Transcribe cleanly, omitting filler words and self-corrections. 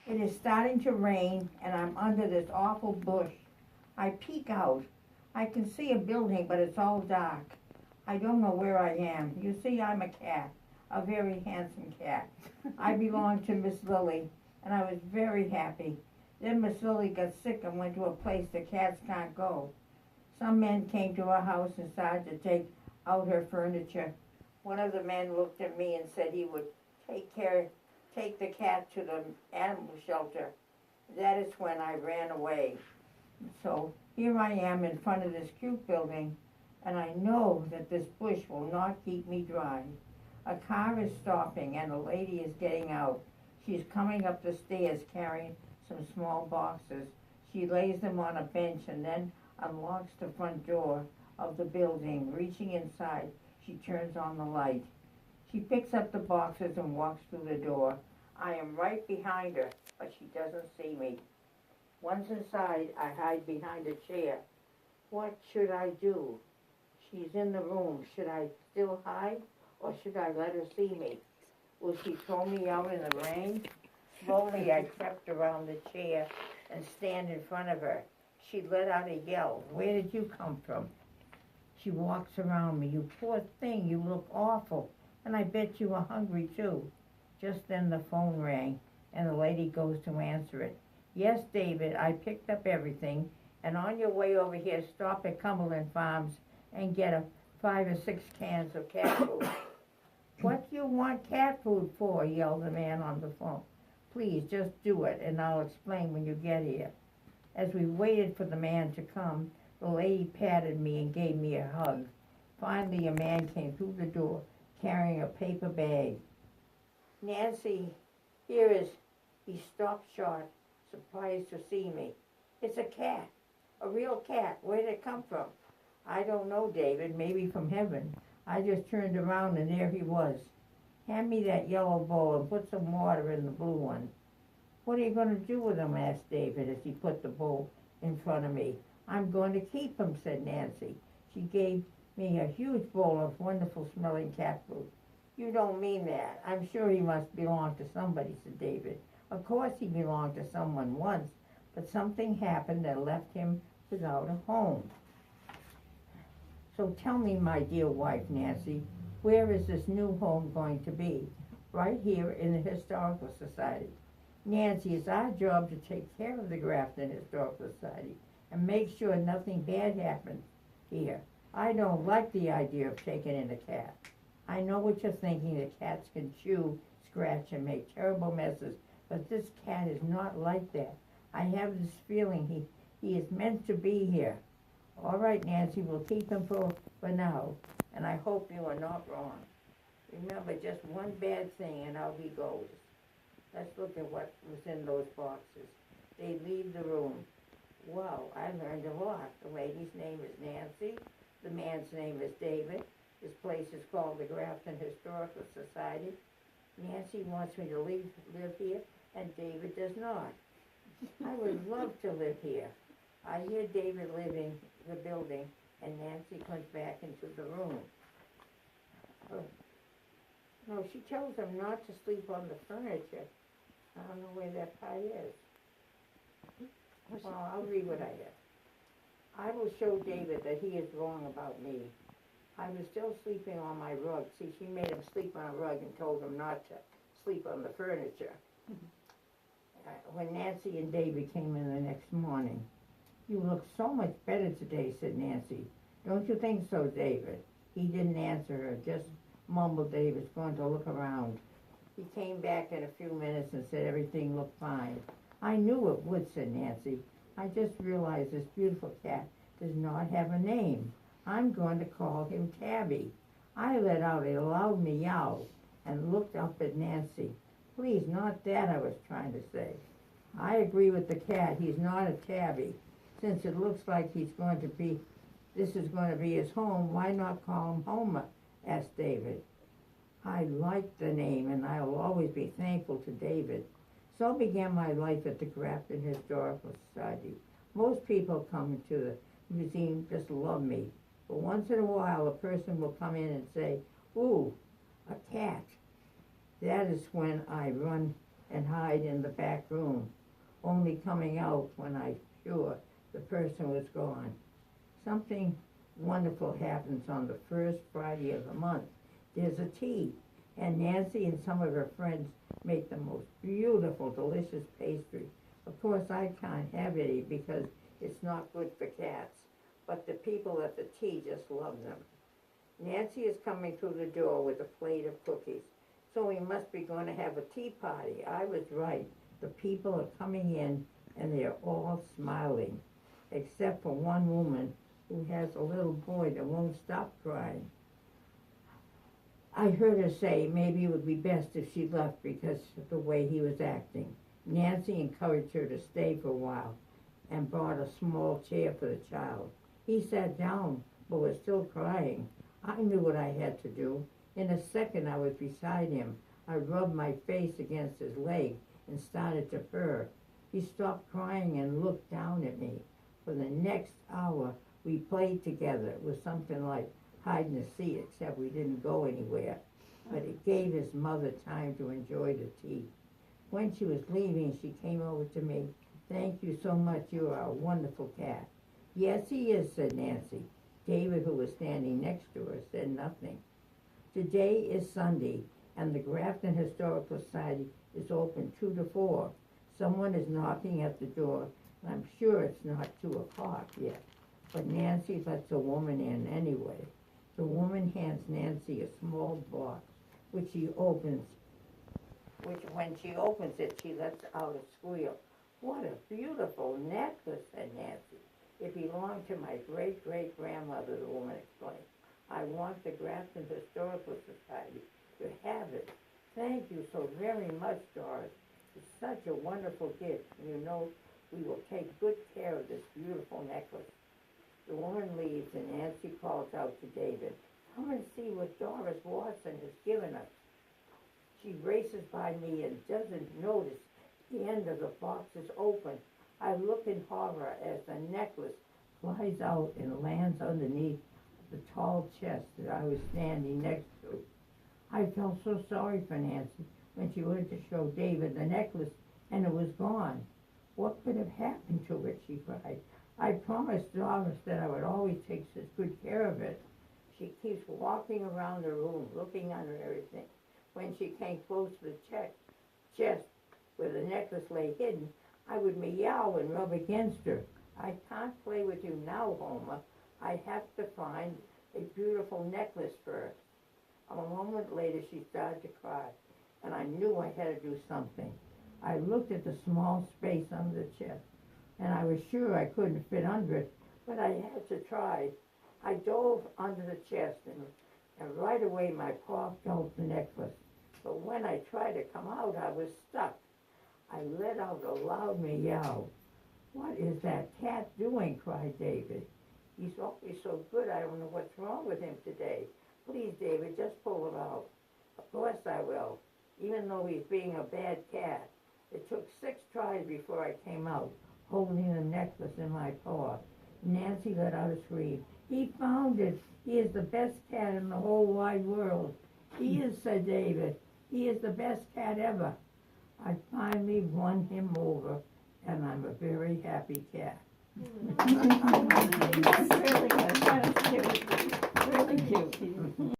It is starting to rain, and I'm under this awful bush. I peek out. I can see a building, but it's all dark. I don't know where I am. You see, I'm a cat, a very handsome cat. I belong to Miss Lily, and I was very happy. Then Miss Lily got sick and went to a place the cats can't go. Some men came to her house and started to take out her furniture. One of the men looked at me and said he would take the cat to the animal shelter. That is when I ran away. So here I am in front of this cute building, and I know that this bush will not keep me dry. A car is stopping and a lady is getting out. She's coming up the stairs carrying some small boxes. She lays them on a bench and then unlocks the front door of the building. Reaching inside, she turns on the light. She picks up the boxes and walks through the door. I am right behind her, but she doesn't see me. Once inside, I hide behind a chair. What should I do? She's in the room. Should I still hide, or should I let her see me? Will she throw me out in the rain? Slowly, I crept around the chair and stand in front of her. She let out a yell. Where did you come from? She walks around me. You poor thing, you look awful. And I bet you were hungry too. Just then the phone rang, and the lady goes to answer it. Yes, David, I picked up everything, and on your way over here, stop at Cumberland Farms and get 5 or 6 cans of cat food. What do you want cat food for? Yelled the man on the phone. Please, just do it, and I'll explain when you get here. As we waited for the man to come, the lady patted me and gave me a hug. Finally, a man came through the door carrying a paper bag. Nancy, here is... He stopped short, surprised to see me. It's a cat, a real cat. Where did it come from? I don't know, David, maybe from heaven. I just turned around and there he was. Hand me that yellow bowl and put some water in the blue one. What are you going to do with him? Asked David as he put the bowl in front of me. I'm going to keep him, said Nancy. She gave me a huge bowl of wonderful smelling cat food. You don't mean that. I'm sure he must belong to somebody, said David. Of course he belonged to someone once, but something happened that left him without a home. So tell me, my dear wife, Nancy, where is this new home going to be? Right here in the Historical Society. Nancy, it's our job to take care of the Grafton Historical Society and make sure nothing bad happens here. I don't like the idea of taking in a cat. I know what you're thinking, that cats can chew, scratch, and make terrible messes, but this cat is not like that. I have this feeling he is meant to be here. All right, Nancy, we'll keep him for now, and I hope you are not wrong. Remember, just one bad thing and out he goes. Let's look at what was in those boxes. They leave the room. Wow, I learned a lot. The lady's name is Nancy. The man's name is David. This place is called the Grafton Historical Society. Nancy wants me to live here, and David does not. I would love to live here. I hear David leaving the building, and Nancy comes back into the room. No, she tells him not to sleep on the furniture. I don't know where that part is. Well, I'll read what I have. I will show David that he is wrong about me. I was still sleeping on my rug. See, she made him sleep on a rug and told him not to sleep on the furniture. When Nancy and David came in the next morning, you look so much better today, said Nancy. Don't you think so, David? He didn't answer her, just mumbled that he was going to look around. He came back in a few minutes and said everything looked fine. I knew it would, said Nancy. I just realized this beautiful cat does not have a name. I'm going to call him Tabby. I let out a loud meow and looked up at Nancy. Please, not that, I was trying to say. I agree with the cat. He's not a tabby. Since it looks like this is going to be his home, why not call him Homer? Asked David. I like the name, and I will always be thankful to David. So began my life at the Grafton Historical Society. Most people come to the museum just love me. But once in a while, a person will come in and say, ooh, a cat. That is when I run and hide in the back room, only coming out when I sure the person was gone. Something wonderful happens on the first Friday of the month. There's a tea, and Nancy and some of her friends make the most beautiful, delicious pastry. Of course, I can't have any because it's not good for cats, but the people at the tea just love them. Nancy is coming through the door with a plate of cookies, so we must be going to have a tea party. I was right. The people are coming in, and they're all smiling, except for one woman who has a little boy that won't stop crying. I heard her say maybe it would be best if she left because of the way he was acting. Nancy encouraged her to stay for a while and brought a small chair for the child. He sat down, but was still crying. I knew what I had to do. In a second, I was beside him. I rubbed my face against his leg and started to purr. He stopped crying and looked down at me. For the next hour, we played together. It was something like hide and seek, except we didn't go anywhere. But it gave his mother time to enjoy the tea. When she was leaving, she came over to me. "Thank you so much. You are a wonderful cat." "Yes, he is," said Nancy. David, who was standing next to her, said nothing. Today is Sunday, and the Grafton Historical Society is open 2 to 4. Someone is knocking at the door, and I'm sure it's not 2 o'clock yet. But Nancy lets a woman in anyway. The woman hands Nancy a small box, which when she opens it, she lets out a squeal. "What a beautiful necklace," said Nancy. "It belonged to my great-great-grandmother," the woman explained. "I want the Grafton Historical Society to have it." "Thank you so very much, Doris. It's such a wonderful gift. You know, we will take good care of this beautiful necklace." The woman leaves, and Nancy calls out to David, "Come and see what Doris Watson has given us." She races by me and doesn't notice the end of the box is open. I look in horror as the necklace flies out and lands underneath the tall chest that I was standing next to. I felt so sorry for Nancy when she went to show David the necklace and it was gone. "What could have happened to it?" she cried. "I promised Doris that I would always take such good care of it." She keeps walking around the room, looking under everything. When she came close to the chest where the necklace lay hidden, I would meow and rub against her. "I can't play with you now, Homer. I have to find a beautiful necklace first." A moment later, she started to cry, and I knew I had to do something. I looked at the small space under the chest, and I was sure I couldn't fit under it, but I had to try. I dove under the chest, and right away my paw felt the necklace. But when I tried to come out, I was stuck. I let out a loud meow. "What is that cat doing?" cried David. "He's always so good, I don't know what's wrong with him today. Please, David, just pull him out." "Of course I will, even though he's being a bad cat." It took 6 tries before I came out, holding the necklace in my paw. Nancy let out a scream. "He found it. He is the best cat in the whole wide world." "He is," said David. "He is the best cat ever." I finally won him over, and I'm a very happy cat. That's really good. That is cute. Really cute.